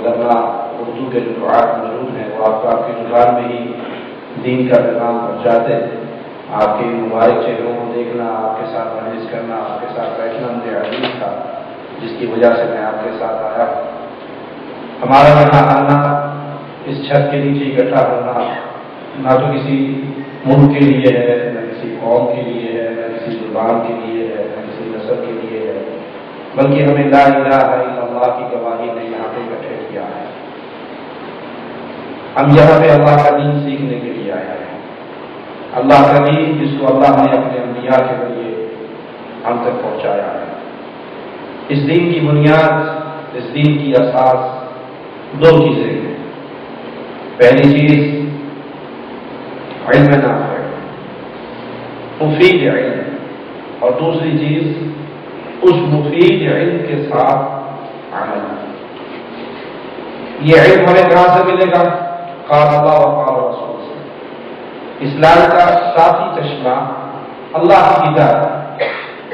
وغیرہ اردو کے جو دعات موجود ہیں وہ آپ کی زبان میں ہی دین کا پیغام پہنچاتے ہیں. آپ کے مبارک چہروں کو دیکھنا، آپ کے ساتھ مجلس کرنا، آپ کے ساتھ بیٹھنا مجھے عزیز تھا، جس کی وجہ سے میں آپ کے ساتھ آیا. ہمارا یہاں آنا، اس چھت کے نیچے اکٹھا ہونا، نہ تو کسی ملک کے لیے ہے، نہ کسی قوم کے لیے ہے، نہ کسی زبان کے لیے ہے، نہ کسی نسل کے لیے ہے، بلکہ ہمیں لا الہ الا اللہ کی گواہی نے یہاں پہ اکٹھے کیا ہے. ہم یہاں پہ اللہ کا دین سیکھنے کے لیے آئے ہیں. اللہ کا دین جس کو اللہ نے اپنے انبیاء کے ذریعے ہم تک پہنچایا ہے. اس دین کی بنیاد، اس دین کی اساس دو چیزیں ہیں. پہلی چیز علم نافع، مفید علم، اور دوسری چیز اس مفید علم کے ساتھ عمل. یہ علم ہمیں کہاں سے ملے گا؟ قال اللہ و قال رسول سے. اسلام کا صافی چشمہ اللہ کی کتاب،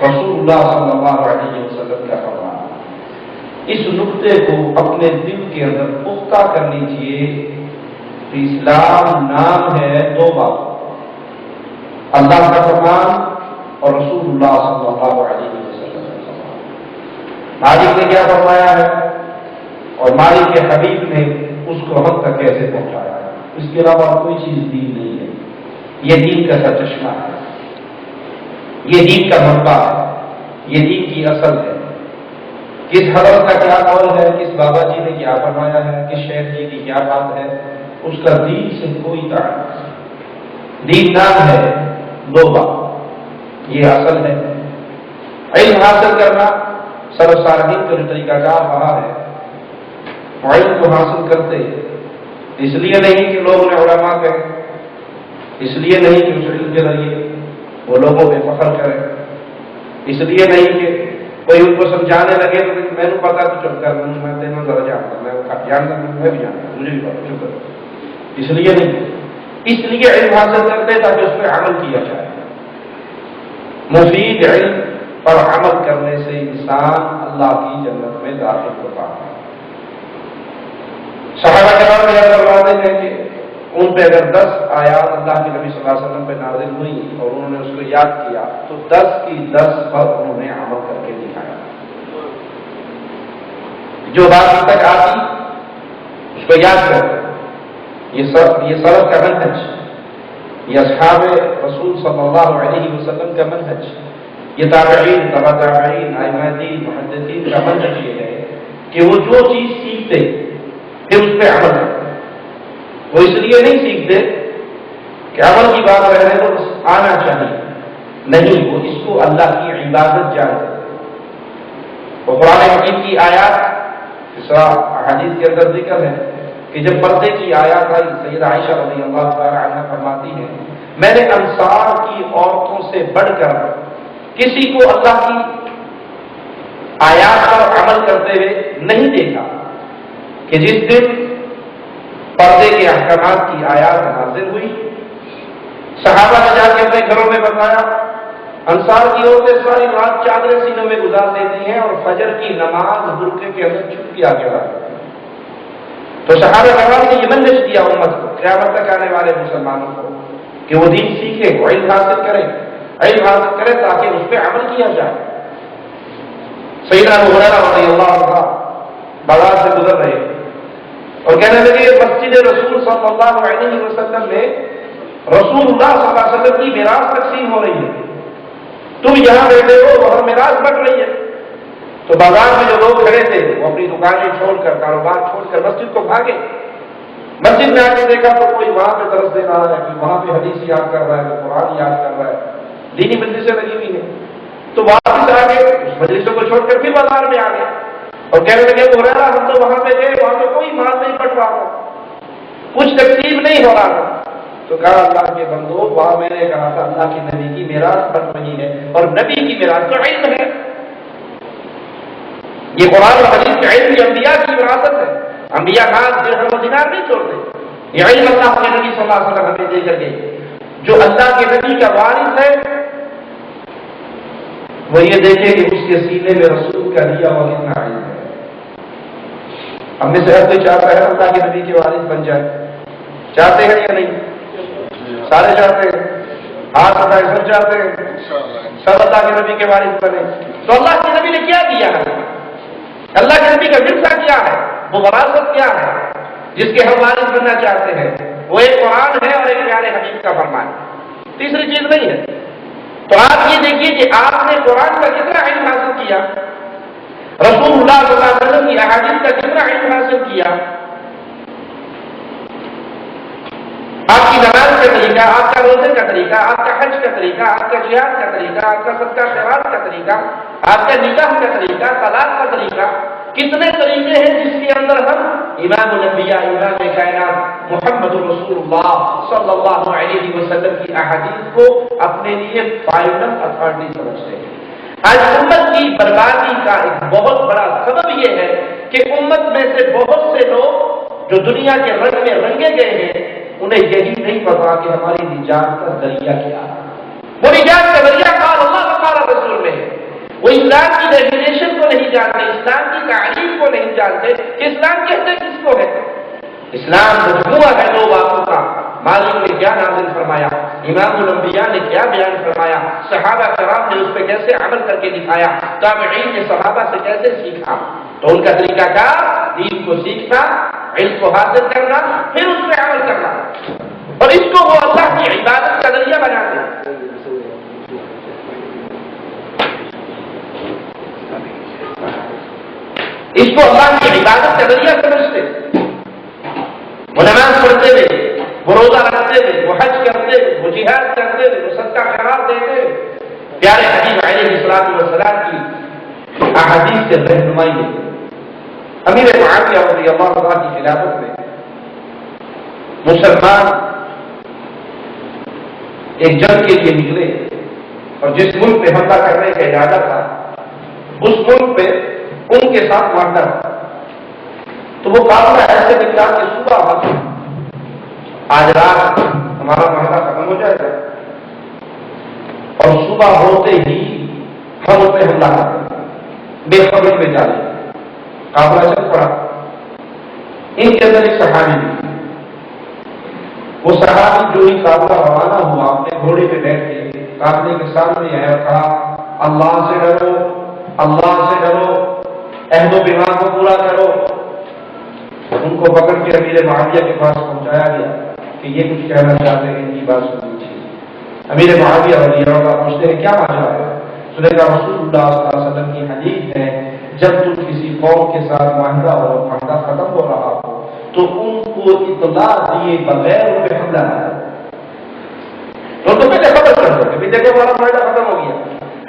رسول اللہ صلی اللہ علیہ وسلم کا فرمان. اس نقطے کو اپنے دل کے اندر پختہ کرنی چاہیے کہ اسلام نام ہے دو بات، اللہ کا فرمان اور رسول اللہ صلی اللہ علیہ وسلم کا فرمان. مالک نے کیا فرمایا ہے اور مالک کے حبیب نے اس کو ہم تک کیسے پہنچایا ہے. اس کے علاوہ کوئی چیز دین نہیں ہے. یہ دین کا سرچشمہ ہے، یہ دین کا منبع ہے، یہ دین کی اصل ہے. کس حضرت کا کیا قول ہے، کس بابا جی نے کیا فرمایا ہے، کس شیخ جی کی کیا بات ہے، اس کا دین سے کوئی تعلق نہیں. دین نام ہے دو بات، یہ اصل ہے. علم حاصل کرنا سلف صالحین کا جو طریقہ کار رہا ہے، علم کو حاصل کرتے اس لیے نہیں کہ لوگ نے علماء کہیں، اس لیے نہیں کہ اس علم کے ذریعے وہ لوگوں پہ فخر کرے، اس لیے نہیں کہ کوئی ان کو سمجھانے لگے تو میں نے پتا تو چپ کر، میں تینوں ذرا جانتا، میں بھی جانتا، مجھے بھی پتا، چپ کر. اس لیے نہیں، اس لیے علم حاصل کرتے تاکہ اس پہ عمل کیا جائے. مفید علم پر عمل کرنے سے انسان اللہ کی جنت میں داخل ہوتا ہے. صحابہ کرام بیان فرماتے ہیں کہ ان پہ اگر 10 آیات اللہ کے نبی صلی اللہ علیہ وسلم پہ نازل ہوئی اور انہوں نے اس کو یاد کیا تو 10 کی 10 پر انہوں نے عمل کر کے دکھایا. جو بات ان تک آتی اس کو یاد کر. یہ سلف کا منہج، یہ اصحاب رسول صلی اللہ علیہ وسلم کا منہج، یہ تابعین، تبع تابعین، ائمہ دین، محدثین کا منہج یہ ہے کہ وہ جو چیز سیکھتے پھر اس پہ عمل کرتے. وہ اس لیے نہیں سیکھتے کہ عمل کی بات رہنے تو آنا چاہیے، نہیں، وہ اس کو اللہ کی عبادت جانتے. وہ قرآن مجید کی آیات، اس حدیث کے اندر ذکر ہے کہ جب پردے کی آیات آئی، سیدہ عائشہ رضی اللہ تعالی عنہا فرماتی ہیں میں نے انصار کی عورتوں سے بڑھ کر کسی کو اللہ کی آیات پر عمل کرتے ہوئے نہیں دیکھا کہ جس دن پردے کے احکامات کی آیات نازل ہوئی، صحابہ نے جا کے اپنے گھروں میں بتایا. انصار کی عورتیں ساری رات چادریں سینوں میں گزار دیتی ہیں اور فجر کی نماز برقعے کے اندر چھپ کے آگے بڑھتی ہیں. تو صحابہ کرام نے یہ منہج دیا امت کو، قیامت تک آنے والے مسلمانوں کو، کہ وہ دین سیکھے، وہ علم حاصل کرے، علم حاصل کرے تاکہ اس پہ عمل کیا جائے. سیدنا ابو ہریرہ رضی اللہ عنہ بازار سے گزر رہے اور کہنے لگے مسجد رسول صلی اللہ علیہ وسلم میں رسول اللہ صلی اللہ علیہ وسلم کی میراث تقسیم ہو رہی ہے، تم یہاں بیٹھے ہو وہاں میراث بٹ رہی ہے. تو بازار میں جو لوگ کھڑے تھے وہ اپنی دکانیں چھوڑ کر، کاروبار چھوڑ کر مسجد کو بھاگے. مسجد میں آ کے دیکھا تو کوئی وہاں پہ درس دے رہا ہے، کوئی وہاں پہ حدیث یاد کر رہا ہے، کوئی قرآن یاد کر رہا ہے، دینی مجلسیں لگی ہوئی ہیں. تو واپس آ کے اس مجلسوں کو چھوڑ کر پھر بازار میں آ گئے اور کہنے لگے ابو ہریرہ ہم تو وہاں پہ گئے، وہاں پہ کوئی مال نہیں پڑ رہا تھا، کچھ تقسیم نہیں ہو رہا تھا. تو کہا اللہ کے بندو، وہاں میں نے کہا تھا اللہ کے نبی کی میراث بن رہی ہے اور نبی کی میراث تو علم ہے. یہ قرآن اور حدیث کا علم یہ انبیاء کی وراثت ہے. انبیاء خاص درہم و دینار نہیں چھوڑتے. یہ علم اللہ کے نبی صلی اللہ علیہ وسلم ہمیں دے کر گئے. جو اللہ کے نبی کا وارث ہے وہ یہ دیکھے کہ اس کے سینے میں رسول کا دیا ہوا کتنا علم ہے. ہم میں سے ہر کوئی چاہتا ہے اللہ کے نبی کے وارث بن جائے، چاہتے ہیں یا نہیں؟ سارے چاہتے ہیں، ہاتھ اٹھائے سب چاہتے ہیں، سب اللہ کے نبی کے وارث بنے۔ تو اللہ کے نبی نے کیا دیا ہے؟ اللہ کے نبی کا ورثہ کیا ہے؟ وہ وراثت کیا ہے جس کے ہم وارث بننا چاہتے ہیں؟ وہ ایک قرآن ہے اور ایک پیارے حبیب کا فرمان، تیسری چیز نہیں ہے۔ تو آپ یہ دیکھیے کہ آپ نے قرآن کا کتنا علم حاصل کیا، رسول اللہ صلی اللہ علیہ وسلم کی احادیث کا کتنا علم حاصل کیا، آپ کی نماز کا طریقہ، آپ کا روزے کا طریقہ، آپ کا حج کا طریقہ، آپ کا جہاد کا طریقہ، آپ کا صدقہ خیرات کا طریقہ، آپ کا نکاح کا طریقہ، طلاق کا طریقہ، کتنے طریقے ہیں جس کے اندر ہم امام الانبیاء، امام کائنات محمد رسول اللہ صلی اللہ علیہ وسلم کی احادیث کو اپنے لیے فائنل اتھارٹی سمجھتے ہیں۔ آج امت کی بربادی کا ایک بہت بڑا سبب یہ ہے کہ امت میں سے بہت سے لوگ جو دنیا کے رنگ میں رنگے گئے ہیں، انہیں یہی نہیں پتا کہ ہماری نجات کا ذریعہ کیا ہے۔ وہ نجات کا ذریعہ قال اللہ قال رسول میں ہے۔ وہ اسلام کی ڈیفینیشن کو نہیں جانتے، اسلام کی تعلیم کو نہیں جانتے کہ اسلام کہتے کس کو ہے۔ اسلام مجموعہ ہے دو باتوں کا، مالک نے کیا نازل فرمایا، امام الانبیاء نے کیا بیان فرمایا، صحابہ کرام نے اس پہ کیسے عمل کر کے دکھایا، تابعین نے صحابہ سے کیسے سیکھا۔ تو ان کا طریقہ کار دین کو سیکھنا، علم کو حاصل کرنا، پھر اس پہ عمل کرنا، اور اس کو وہ اللہ کی عبادت کا ذریعہ بناتے ہیں۔ اس کو اللہ کی عبادت کا ذریعہ سمجھتے، وہ نماز پڑھتے ہوئے، وہ روزہ رکھتے ہوئے، وہ حج کرتے ہوئے، وہ جہاد کرتے ہوئے، وہ صدقہ خیرات دیتے ہوئے، پیارے حبیب علیہ الصلوۃ والسلام کی احادیث سے رہنمائی لیتے۔ امیر معاویہ رضی اللہ عنہ کی خلافت میں مسلمان ایک جنگ کے لیے نکلے، اور جس ملک پہ حملہ کرنے کا ارادہ تھا اس ملک پہ ان کے ساتھ معاہدہ تھا۔ تو وہ قافلہ ایسے نکلا کہ صبح آج رات ہمارا معاہدہ ختم ہو جائے گا، اور صبح ہوتے ہی ہم اس پہ حملہ کرتے، بے خبری میں ڈالے۔ قافلہ چل پڑا، ان کے اندر ایک صحابی بھی، وہ صحابی جو ہی قافلہ روانہ ہوا اپنے گھوڑے پہ بیٹھ کے قافلے کے سامنے آیا اور کہا اللہ سے ڈرو، اللہ سے ڈرو، عہد و پیمان کو پورا کرو۔ ان کو پکڑ کے امیر معاویہ کے پاس پہنچایا گیا کہ یہ کچھ کہنا چاہتے ہیں، ان کی بات سنیے۔ امیر معاویہ رضی اللہ عنہ پوچھتے ہیں کیا ماجرا ہے؟ سنے گا رسول اللہ صلی اللہ علیہ وسلم کی حدیث ہے جب تم کسی قوم کے ساتھ معاہدہ ہو، معاہدہ ختم ہو رہا ہو تو ان کو اطلاع دیے بغیر ان پہ حملہ نہ کرو۔ تو تم پہلے خبر کر دو کہ دیکھو ہمارا معاہدہ ختم ہو گیا،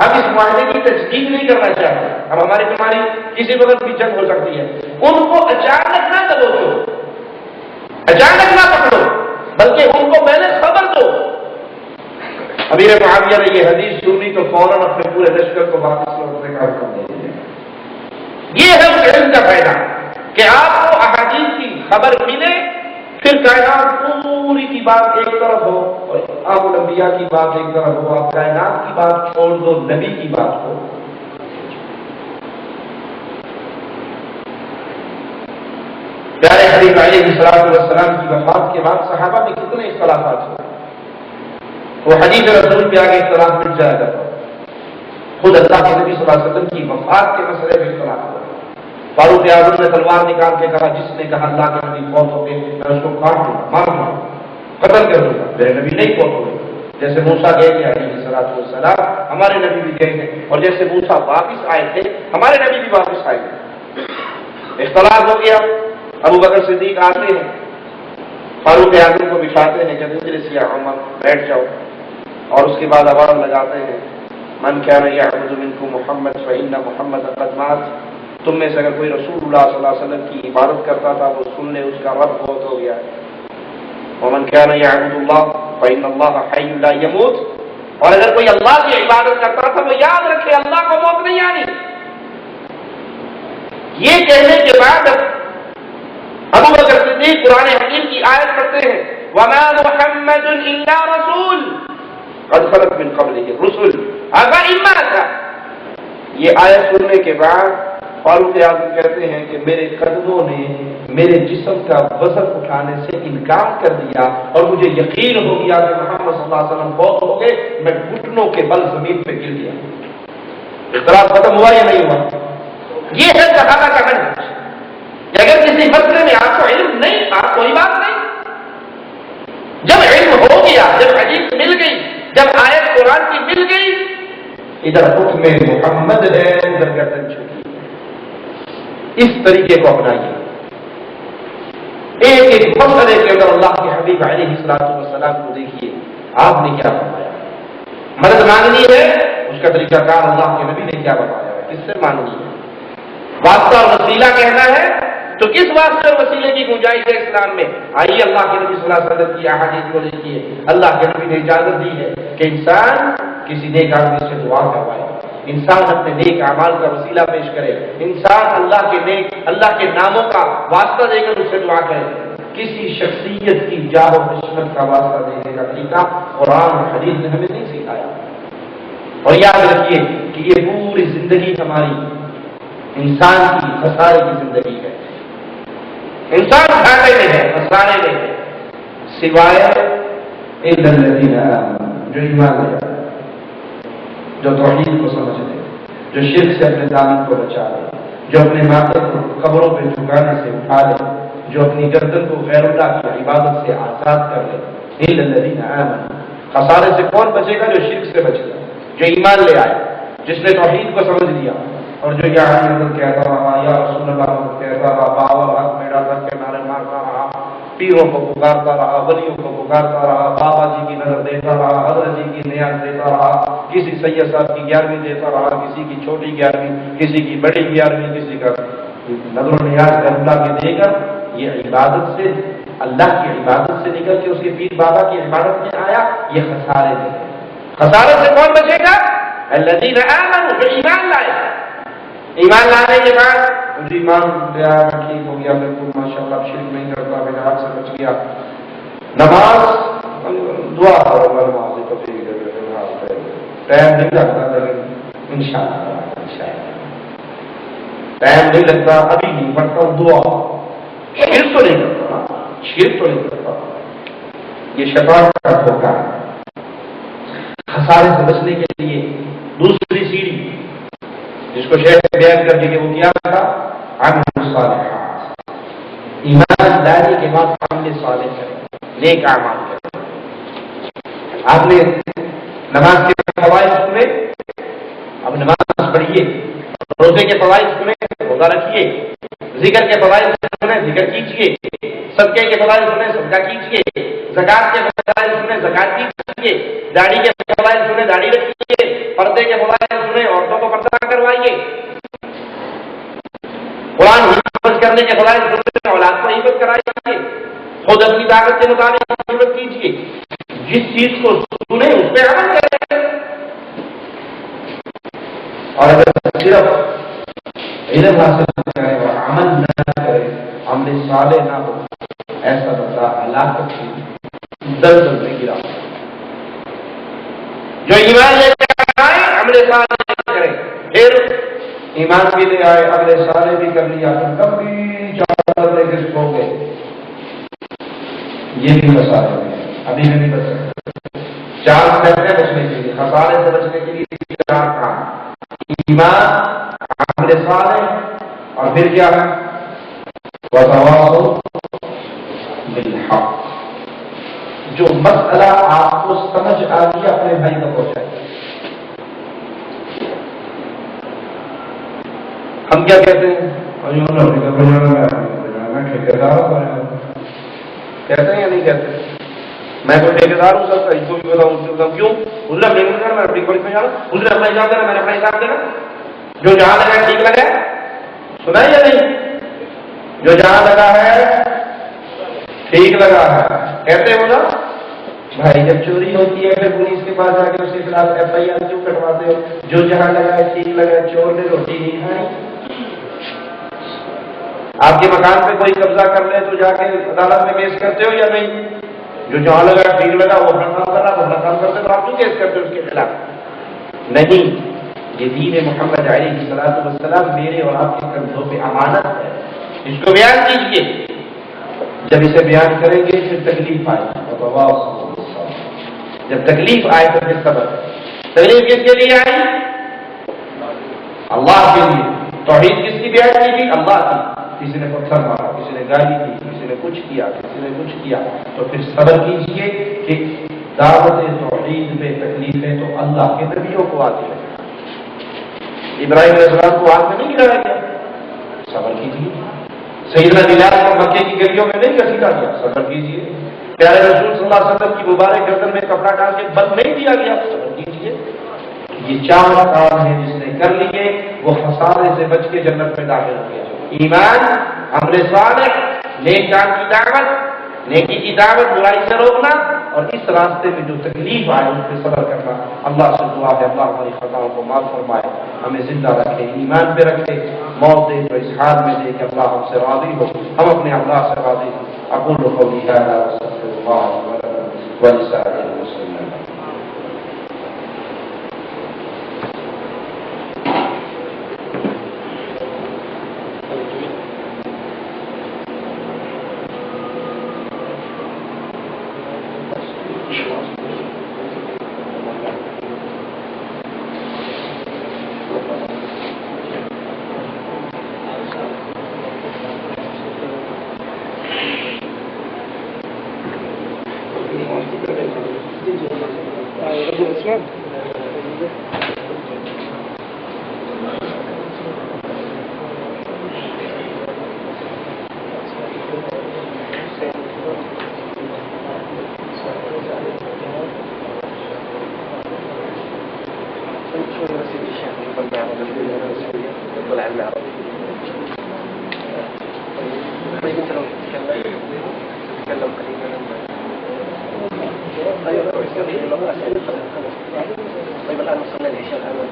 ہم اس معاہدے کی تجدید نہیں کرنا چاہتے، اب ہماری تمہاری کسی وقت بھی جنگ ہو سکتی ہے۔ ان کو اچانک نہ دبوچو، اچانک نہ پکڑو، بلکہ ان کو پہلے خبر دو۔ امیر معاویہ نے یہ حدیث سنی تو فوراً اپنے پورے لشکر کو واپس لوٹنے کا حکم دے دیا۔ یہ ہے اس علم کا فائدہ کہ آپ کو احادیث کی خبر ملے، پھر کائنات پوری کی بات ایک طرف ہو اور آپ الانبیاء کی بات ایک طرف ہو، آپ کائنات کی بات چھوڑ دو، نبی کی بات ہو۔ پیارے حبیب علیہ الصلوۃ والسلام کی وفات کے بعد صحابہ میں کتنے اختلافات ہوئے، وہ حدیث رسول کے آگے اختلاف مٹ جائے گا۔ خود اللہ کے نبی صلی اللہ علیہ وسلم کی وفات کے مسئلے میں اختلاف ہوا۔ فاروق اعظم نے تلوار نکال کے کہا جس نے کہا اللہ کے نبی فوت ہو گئے میں اس کو کاٹ دوں گا، مار دوں گا، قتل کر دوں گا، میرے نبی نہیں فوت ہوئے۔ جیسے موسیٰ گئے تھے علیہ الصلوۃ والسلام، ہمارے نبی بھی گئے تھے، اور جیسے موسیٰ واپس آئے تھے ہمارے نبی بھی واپس آئے تھے۔ اختلاف ہو گیا، ابو بکر صدیق آتے ہیں، فاروق اعظم کو بٹھاتے ہیں، کہتے ہیں اجلس یا عمر، بیٹھ جاؤ، اور اس کے بعد آواز لگاتے ہیں من کان یعبد منکم محمد فإن محمد قد مات۔ تم میں سے اگر کوئی رسول اللہ صلی اللہ علیہ وسلم کی عبادت کرتا تھا وہ سن لے، اس کا رب بہت ہو گیا ہے۔ ومن کان یعبد اللہ فإن اللہ حی لا یموت، اور اگر کوئی اللہ کی عبادت کرتا تھا وہ یاد رکھے اللہ کو موت نہیں آنی۔ یہ کہنے کے بعد ابو بکر صدیق قرآن حکیم کی آیت پڑھتے ہیں وما محمد الا رسول قد خلت من قبلہ الرسل افإن مات۔ یہ آیت سننے کے بعد فاروق اعظم کہتے ہیں کہ میرے قدموں نے میرے جسم کا وزن اٹھانے سے انکار کر دیا اور مجھے یقین ہو گیا کہ محمد صلی اللہ علیہ وسلم فوت ہو گئے، میں گھٹنوں کے بل زمین پہ گر گیا۔ اختلاف ختم ہوا یا نہیں ہوا؟ یہ ہے صحابہ کا منہج کہ اگر کسی مسئلے میں آپ کو علم نہیں تھا کوئی بات نہیں، جب علم ہو گیا، جب حدیث مل گئی، جب آیت قرآن کی مل گئی، ادھر حکم محمد ہے، ادھر گردن چھوٹی ہے۔ اس طریقے کو اپنائیے۔ ایک ایک مسئلے کے اندر اللہ کے حبیب علیہ الصلوۃ والسلام کو دیکھیے، آپ نے کیا فرمایا۔ مدد مانگنی ہے، اس کا طریقہ کار اللہ کے نبی نے کیا بتایا ہے، کس سے مانگنی ہے۔ واسطہ اور وسیلہ کہنا ہے تو کس واسطے اور وسیلے کی گنجائش ہے اسلام میں؟ آئیے اللہ کے نبی صلی اللہ علیہ وسلم کی احادیث کو دیکھیے۔ اللہ کے نبی نے اجازت دی ہے کہ انسان کسی نیک آدمی سے دعا کروائے، انسان اپنے نیک اعمال کا وسیلہ پیش کرے، انسان اللہ کے ناموں کا واسطہ دے کر اس سے دعا کرے۔ کسی شخصیت کی جاہ و نشمت کا واسطہ دینے کا طریقہ قرآن اور حدیث نے ہمیں نہیں سکھایا۔ اور یاد رکھیے کہ یہ پوری زندگی ہماری انسان کی خسارے کی زندگی ہے۔ انسان گھاٹے میں ہے، خسارے میں ہے، سوائے الا الذین آمنوا، جو ایمان لے آئے، جو توحید کو سمجھ لے، جو شرک سے اپنے دامن کو بچا لے، جو اپنے ماتھے کو قبروں پہ جھکانے سے اٹھا لے، جو اپنی گردن کو غیر اللہ کی عبادت سے آزاد کر لے۔ الا الذین آمنوا، خسارے سے کون بچے گا؟ جو شرک سے بچے گا، جو ایمان لے آئے، جس نے توحید کو سمجھ لیا، اور جو یہاں اندر کہتا رہا یا رسول اللہ کہتا رہا، باور حق میرا تک کے نعرے مارتا رہا، پیروں کو پکارتا رہا، ولیوں کو پکارتا رہا، بابا جی کی نظر دیتا رہا، حضرت جی کی نیاز دیتا رہا، کسی سید صاحب کی 11ویں دیتا رہا، کسی کی چھوٹی 11ویں، کسی کی بڑی 11ویں، کسی کا نظر و نیاز اللہ کے دے کر یہ عبادت سے، اللہ کی عبادت سے نکل کے اس کے پیر بابا کی عبادت میں آیا، یہ خسارے میں ہے۔ خسارے سے کون بچے گا؟ الذین آمنوا، جو ایمان لائے۔ ایمان لانے کے بعد مجھے ایمان لیا، ٹھیک ہو گیا، بالکل ماشاء اللہ شرک نہیں کرتا، بدعات سے بچ گیا۔ نماز دعا کرو، نماز تو ٹھیک ہے، ٹائم نہیں لگتا لیکن انشاءاللہ ٹائم نہیں لگتا، ابھی نہیں پڑھتا ہوں، دعا شرک تو نہیں کرتا، شرک تو نہیں کرتا، یہ شیطان کا دھوکہ ہے۔ خسارے سے بچنے کے لیے دوسری سیڑھی جس کو شیخ بیان کر کے وہ کیا تھا، عمل الصالحات، ایمان لانے کے بعد عمل صالح کریں، نیک اعمال کریں۔ آپ نے نماز کے فوائد سنے، اب نماز پڑھیے، روزے کے فوائد سنے، روزہ رکھیے، ذکر کے فوائد سنے، ذکر کیجیے، صدقے کے فوائد سنے، صدقہ کیجیے، زکات کے فوائد سنے، زکات کیجیے، داڑھی کے فوائد سنے، داڑھی رکھیے، پردے کے فوائد سنے، عورتوں کو پردہ کروائیے، قرآن حفظ کرنے کے فوائد سنے، اولاد کو حفظ کرائیے، خود اپنی طاقت کے مطابق حفظ کیجیے، جس چیز کو سنے اس پہ عمل کریں۔ اور اگر صرف علم حاصل کرے اور عمل نہ کرے، عمل صالح نہ ہو، ایسا بندہ ہلاکت کی دلدل میں گرا۔ جو ایمان لے کر آئے عمل صالح کرے، پھر ایمان بھی لے آئے، عمل صالح بھی کر لیا، تو کبھی چار لے کے سو گئے، یہ بھی خسارے میں ابھی میں نہیں بچ سکتا۔ چار سیکٹر بچنے کے لیے، خسارے سے بچنے کے لیے چار کام: ایمان، عمل صالح، اور پھر کیا ہے؟ وتواصوا بالحق۔ جو مسئلہ آپ کو سمجھ آ گیا اپنے بھائی کو پہنچائے۔ ہم کیا کہتے ہیں؟ میں ٹھیکیدار ہوں، کہتے ہیں یا نہیں کہتے؟ میں کوئی ٹھیکیدار ہوں سر، اس کو بھی بتاؤں کیوں؟ حضور اپنے میں جانا، میں اپنی پولیس میں جانا، حضور اپنا حساب دینا، میں نے اپنا حساب دینا، جو جہاں لگا ہے ٹھیک لگا ہے، سنا یا نہیں؟ جو جہاں لگا ہے ٹھیک لگا ہے، کہتے ہو نا بھائی؟ جب چوری ہوتی ہے پھر پولیس کے پاس جا کے اس کے خلاف FIR کیوں کٹواتے ہو؟ جو جہاں لگا ہے ٹھیک لگا ہے، چور نے روٹی نہیں کھائی۔ آپ کے مکان پہ کوئی قبضہ کر لے تو جا کے عدالت میں کیس کرتے ہو یا نہیں؟ جو جہاں لگا ٹھیک لگا وہ اپنا کام کر رہا، وہ اپنا کام کرتے تو آپ کیوں کیس کرتے ہو اس کے خلاف؟ نہیں، یہ دین محمد علیہ السلام میرے اور آپ کے کندھوں پہ امانت ہے، اس کو بیان کیجیے۔ جب اسے بیان کریں گے پھر تکلیف آئے گی، جب تکلیف آئے تو پھر صبر۔ تکلیف کس کے لیے آئی؟ اللہ کے لیے۔ توحید کس کی بیان کی تھی؟ اللہ کی۔ کسی نے پتھر مارا، کسی نے گالی دی، کسی نے کچھ کیا، کسی نے کچھ کیا، تو پھر صبر کیجیے کہ دعوت توحید میں تکلیفیں تو اللہ کے نبیوں کو آتی ہے۔ ابراہیم علیہ السلام کو آگ میں نہیں گرایا گیا، صبر کیجیے۔ سیدنا بلال کو مکے کی گلیوں میں نہیں گھسیٹا گیا، صبر کیجیے۔ پیارے رسول صلی اللہ علیہ وسلم کی مبارک گردن میں کپڑا ڈال کے بند نہیں دیا گیا، صبر کیجیے۔ یہ 4 کام ہیں جس نے کر لیے وہ خسارے سے بچ کے جنت میں داخل ہو گیا۔ ایمان، عمل صالح، نیک کام کی دعوت، نیکی کی دعوت، برائی سے روکنا، اور اس راستے میں جو تکلیف آئے اس پہ صبر کرنا۔ اللہ سے دعا ہے اللہ ہماری خطاؤں کو معاف فرمائے، ہمیں زندہ رکھے، ایمان پہ رکھے، موت دے تو اس حال میں دے کہ اللہ ہم سے راضی ہو، ہم اپنے اللہ سے راضی ہوں۔ اقول قولی ھذا واستغفر اللہ لي ولكم ولسائر المسلمين۔ طيب الآن وصلنا العشاء الآن